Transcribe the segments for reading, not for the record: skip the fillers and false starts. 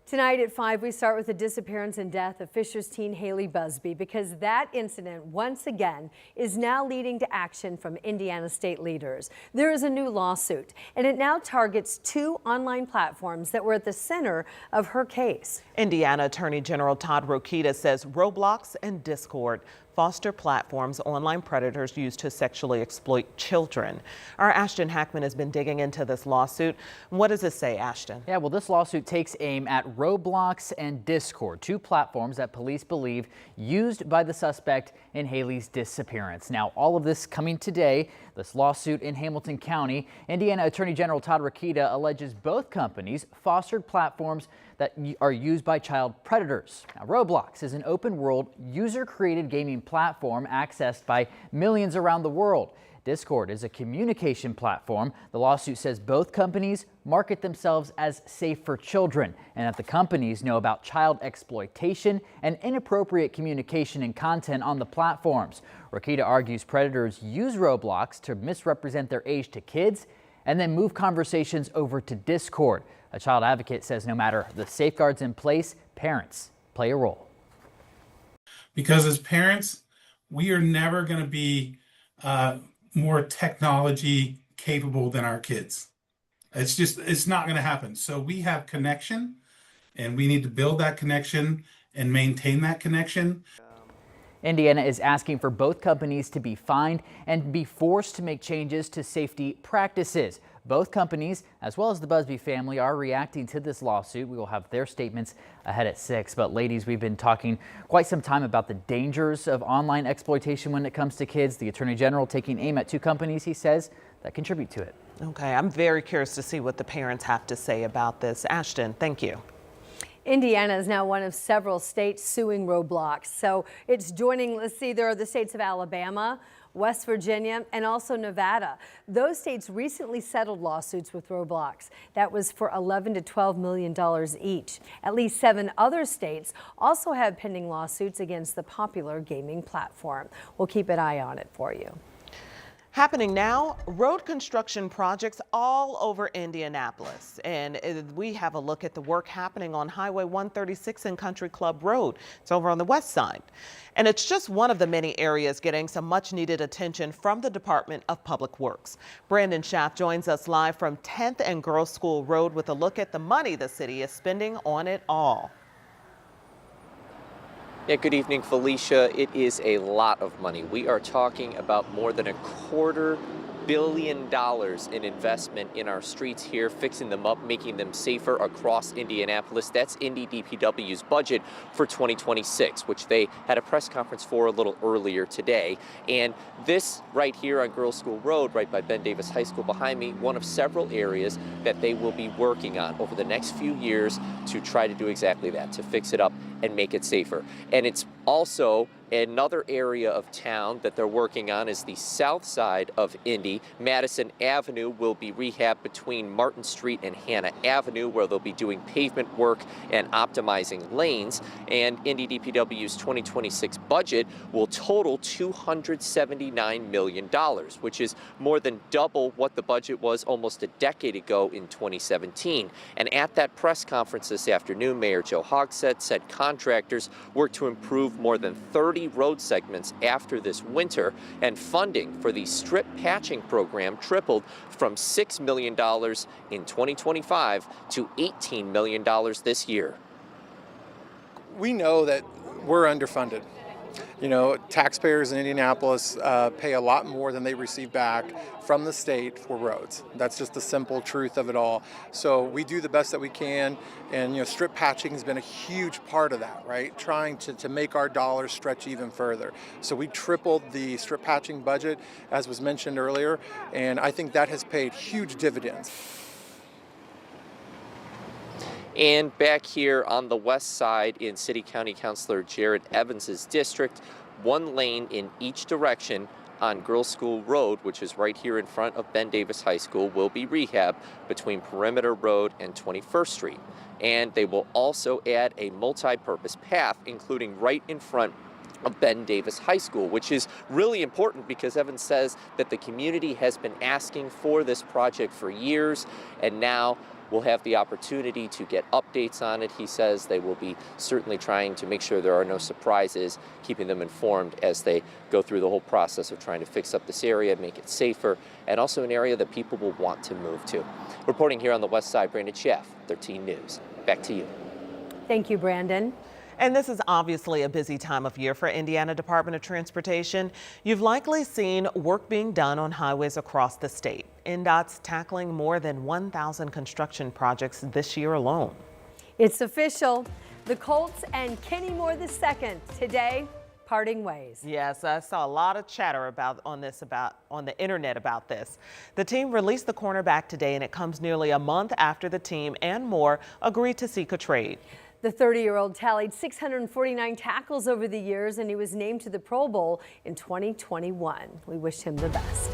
Tonight at 5, we start with the disappearance and death of Fishers teen Haley Busby, because that incident once again is now leading to action from Indiana state leaders. There is a new lawsuit, and it now targets 2 online platforms that were at the center of her case. Indiana Attorney General Todd Rokita says Roblox and Discord foster platforms online predators use to sexually exploit children. Our Ashton Hackman has been digging into this lawsuit. What does it say, Ashton? Yeah, well, this lawsuit takes aim at Roblox and Discord, 2 platforms that police believe used by the suspect in Haley's disappearance. Now, all of this coming today, this lawsuit in Hamilton County. Indiana Attorney General Todd Rokita alleges both companies fostered platforms that are used by child predators. Now, Roblox is an open-world, user-created gaming platform accessed by millions around the world. Discord is a communication platform. The lawsuit says both companies market themselves as safe for children, and that the companies know about child exploitation and inappropriate communication and content on the platforms. Rokita argues predators use Roblox to misrepresent their age to kids and then move conversations over to Discord. A child advocate says no matter the safeguards in place, parents play a role. Because as parents, we are never going to be more technology capable than our kids. It's not going to happen. So we have connection, and we need to build that connection and maintain that connection. Indiana is asking for both companies to be fined and be forced to make changes to safety practices. Both companies, as well as the Busby family, are reacting to this lawsuit. We will have their statements ahead at 6. But ladies, we've been talking quite some time about the dangers of online exploitation when it comes to kids. The Attorney General taking aim at 2 companies, he says, that contribute to it. Okay, I'm very curious to see what the parents have to say about this. Ashton, thank you. Indiana is now one of several states suing Roblox. So it's joining, let's see, there are the states of Alabama, West Virginia, and also Nevada. Those states recently settled lawsuits with Roblox. That was for $11 to $12 million each. At least 7 other states also have pending lawsuits against the popular gaming platform. We'll keep an eye on it for you. Happening now, road construction projects all over Indianapolis. And we have a look at the work happening on Highway 136 and Country Club Road. It's over on the west side. And it's just one of the many areas getting some much needed attention from the Department of Public Works. Brandon Schaff joins us live from 10th and Girls School Road with a look at the money the city is spending on it all. Yeah, good evening, Felicia. It is a lot of money. We are talking about more than $250 million in investment in our streets here, fixing them up, making them safer across Indianapolis. That's Indy DPW's budget for 2026, which they had a press conference for a little earlier today. And this right here on Girls School Road, right by Ben Davis High School behind me, one of several areas that they will be working on over the next few years to try to do exactly that, to fix it up and make it safer. And it's also another area of town that they're working on is the south side of Indy. Madison Avenue will be rehabbed between Martin Street and Hannah Avenue, where they'll be doing pavement work and optimizing lanes. And Indy DPW's 2026 budget will total $279 million, which is more than double what the budget was almost a decade ago in 2017. And at that press conference this afternoon, Mayor Joe Hogsett said contractors work to improve more than 30 road segments after this winter, and funding for the strip patching program tripled from $6 million in 2025 to $18 million this year. We know that we're underfunded. You know, taxpayers in Indianapolis pay a lot more than they receive back from the state for roads. That's just the simple truth of it all. So we do the best that we can, and you know, strip patching has been a huge part of that, right? Trying to make our dollars stretch even further. So we tripled the strip patching budget, as was mentioned earlier, and I think that has paid huge dividends. And back here on the west side in City County Councilor Jared Evans's district, 1 lane in each direction on Girls School Road, which is right here in front of Ben Davis High School, will be rehabbed between Perimeter Road and 21st Street. And they will also add a multi-purpose path, including right in front of Ben Davis High School, which is really important because Evans says that the community has been asking for this project for years, and now will have the opportunity to get updates on it. He says they will be certainly trying to make sure there are no surprises, keeping them informed as they go through the whole process of trying to fix up this area, make it safer, and also an area that people will want to move to. Reporting here on the west side, Brandon Schaff, 13 News. Back to you. Thank you, Brandon. And this is obviously a busy time of year for Indiana Department of Transportation. You've likely seen work being done on highways across the state. INDOT's tackling more than 1,000 construction projects this year alone. It's official. The Colts and Kenny Moore II today parting ways. Yes, I saw a lot of chatter on the internet about this. The team released the cornerback today, and it comes nearly a month after the team and Moore agreed to seek a trade. The 30-year-old tallied 649 tackles over the years, and he was named to the Pro Bowl in 2021. We wish him the best.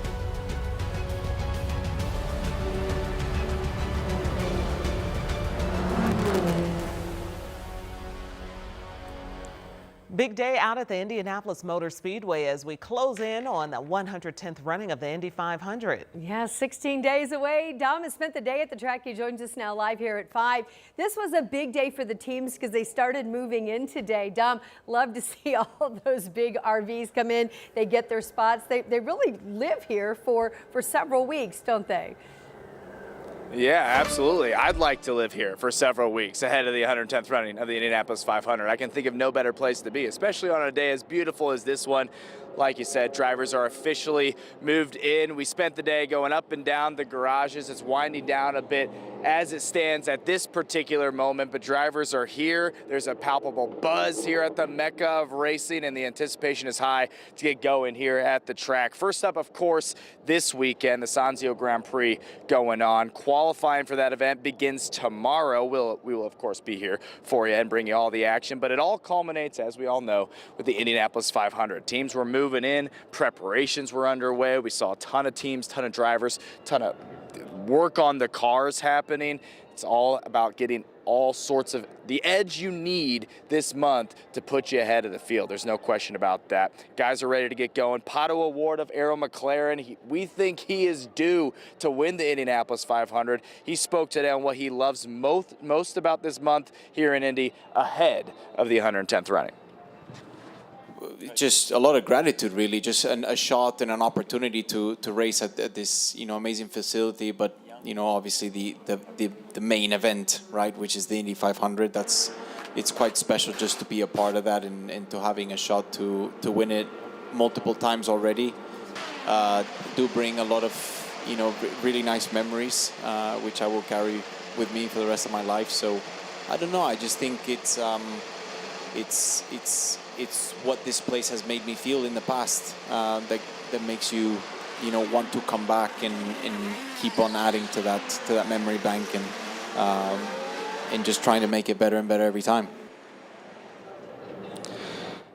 Big day out at the Indianapolis Motor Speedway as we close in on the 110th running of the Indy 500. Yeah, 16 days away. Dom has spent the day at the track. He joins us now live here at 5. This was a big day for the teams because they started moving in today. Dom, love to see all of those big RVs come in. They get their spots. They really live here for several weeks, don't they? Yeah, absolutely. I'd like to live here for several weeks ahead of the 110th running of the Indianapolis 500. I can think of no better place to be, especially on a day as beautiful as this one. Like you said, drivers are officially moved in. We spent the day going up and down the garages. It's winding down a bit as it stands at this particular moment, but drivers are here. There's a palpable buzz here at the Mecca of racing, and the anticipation is high to get going here at the track. First up, of course, this weekend, the Sanzio Grand Prix going on. Qualifying for that event begins tomorrow. We will, of course, be here for you and bring you all the action, but it all culminates, as we all know, with the Indianapolis 500. Teams were moving in, preparations were underway. We saw a ton of teams, ton of drivers, ton of work on the cars happening. It's all about getting all sorts of the edge you need this month to put you ahead of the field. There's no question about that. Guys are ready to get going. Pato Award of Arrow McLaren. We think he is due to win the Indianapolis 500. He spoke today on what he loves most about this month here in Indy ahead of the 110th running. Just a lot of gratitude, really. Just a shot and an opportunity to race at this amazing facility. But obviously the main event, right, which is the Indy 500. It's quite special just to be a part of that and to having a shot to win it multiple times already. Do bring a lot of really nice memories, which I will carry with me for the rest of my life. So I don't know. I just think it's what this place has made me feel in the past that makes you want to come back and keep on adding to that memory bank and just trying to make it better and better every time.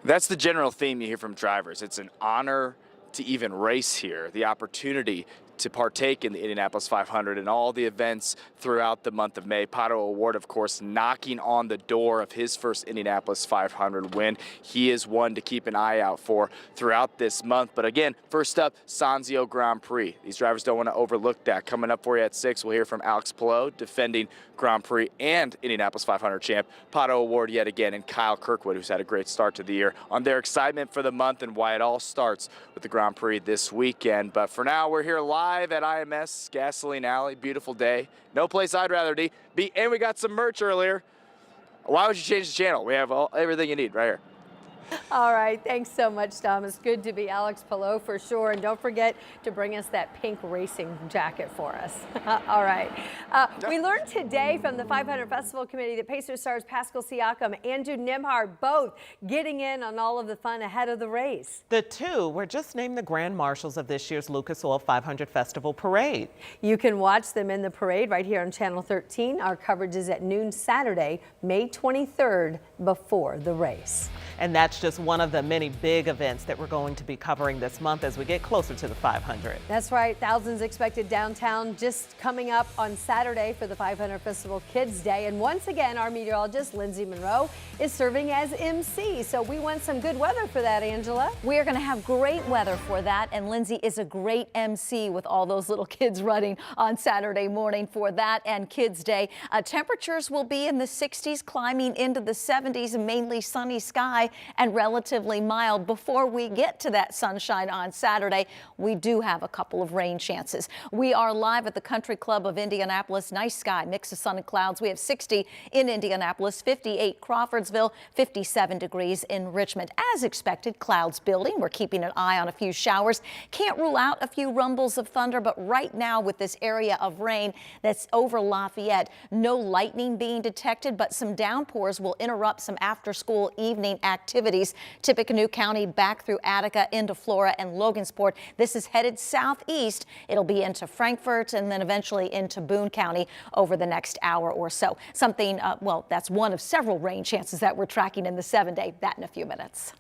That's the general theme you hear from drivers. It's an honor to even race here, the opportunity to partake in the Indianapolis 500 and all the events throughout the month of May. Pato Award, of course, knocking on the door of his first Indianapolis 500 win. He is one to keep an eye out for throughout this month. But again, first up, Sanzio Grand Prix. These drivers don't want to overlook that. Coming up for you at 6, we'll hear from Alex Palou, defending Grand Prix and Indianapolis 500 champ. Pato Award yet again, and Kyle Kirkwood, who's had a great start to the year, on their excitement for the month and why it all starts with the Grand Prix this weekend. But for now, we're here live at IMS Gasoline Alley. Beautiful day. No place I'd rather be. And we got some merch earlier. Why would you change the channel? We have everything you need right here. All right, thanks so much, Thomas. Good to be Alex Palou for sure. And don't forget to bring us that pink racing jacket for us. All right. We learned today from the 500 Festival Committee that Pacer stars Pascal Siakam and Andrew Nembhard both getting in on all of the fun ahead of the race. The two were just named the Grand Marshals of this year's Lucas Oil 500 Festival Parade. You can watch them in the parade right here on Channel 13. Our coverage is at noon Saturday, May 23rd, before the race. And that that's just one of the many big events that we're going to be covering this month as we get closer to the 500. That's right. Thousands expected downtown just coming up on Saturday for the 500 Festival Kids Day. And once again, our meteorologist, Lindsay Monroe, is serving as MC. So we want some good weather for that, Angela. We are going to have great weather for that. And Lindsay is a great MC with all those little kids running on Saturday morning for that and Kids Day. Temperatures will be in the 60s, climbing into the 70s, mainly sunny sky and relatively mild. Before we get to that sunshine on Saturday, we do have a couple of rain chances. We are live at the Country Club of Indianapolis. Nice sky, mix of sun and clouds. We have 60 in Indianapolis, 58 Crawfordsville, 57 degrees in Richmond. As expected, clouds building. We're keeping an eye on a few showers. Can't rule out a few rumbles of thunder, but right now with this area of rain that's over Lafayette, no lightning being detected, but some downpours will interrupt some after-school evening activities. Tippecanoe County back through Attica into Flora and Logansport. This is headed southeast. It'll be into Frankfort and then eventually into Boone County over the next hour or so. Something, well, that's one of several rain chances that we're tracking in the 7-day. That in a few minutes.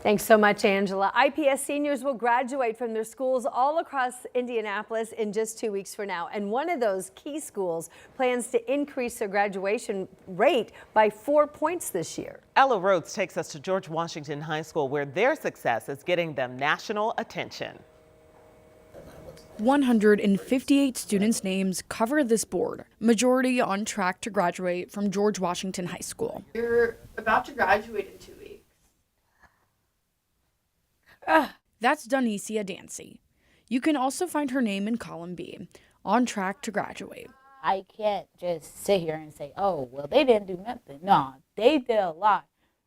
Thanks so much, Angela. IPS seniors will graduate from their schools all across Indianapolis in just 2 weeks from now. And one of those key schools plans to increase their graduation rate by 4 points this year. Ella Rhodes takes us to George Washington High School, where their success is getting them national attention. 158 students' names cover this board, majority on track to graduate from George Washington High School. You're about to graduate in 2 weeks. That's Donicia Dancy. You can also find her name in column B, on track to graduate. I can't just sit here and say, oh, well, they didn't do nothing. No, they did a lot.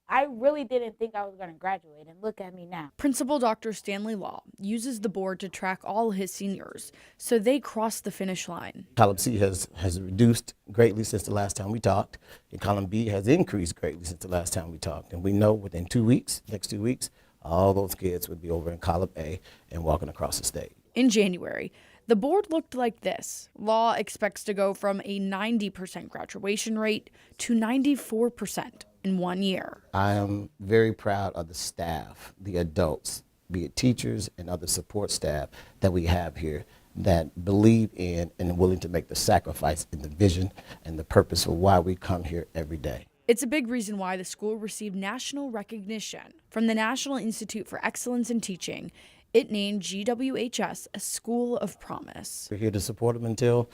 I really didn't think I was going to graduate, and look at me now. Principal Dr. Stanley Law uses the board to track all his seniors, so they cross the finish line. Column C has reduced greatly since the last time we talked, and column B has increased greatly since the last time we talked. And we know within 2 weeks, next 2 weeks, all those kids would be over in column A and walking across the stage. In January, the board looked like this. Law expects to go from a 90% graduation rate to 94% in 1 year. I am very proud of the staff, the adults, be it teachers and other support staff that we have here that believe in and are willing to make the sacrifice in the vision and the purpose of why we come here every day. It's a big reason why the school received national recognition from the National Institute for Excellence in Teaching. It named GWHS a School of Promise. We're here to support them until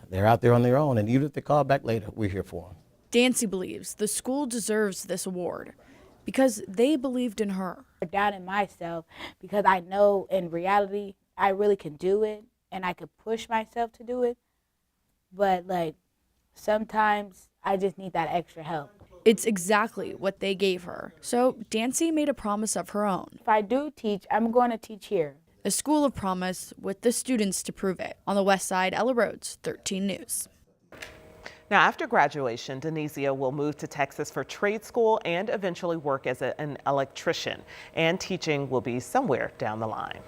they're out there on their own, and even if they call back later, we're here for them. Dancy believes the school deserves this award because they believed in her. I doubted myself because I know in reality I really can do it and I could push myself to do it, but like sometimes I just need that extra help. It's exactly what they gave her. So Dancy made a promise of her own. If I do teach, I'm going to teach here. A School of Promise with the students to prove it. On the West Side, Ella Rhodes, 13 News. Now, after graduation, Donicia will move to Texas for trade school and eventually work as an electrician. And teaching will be somewhere down the line.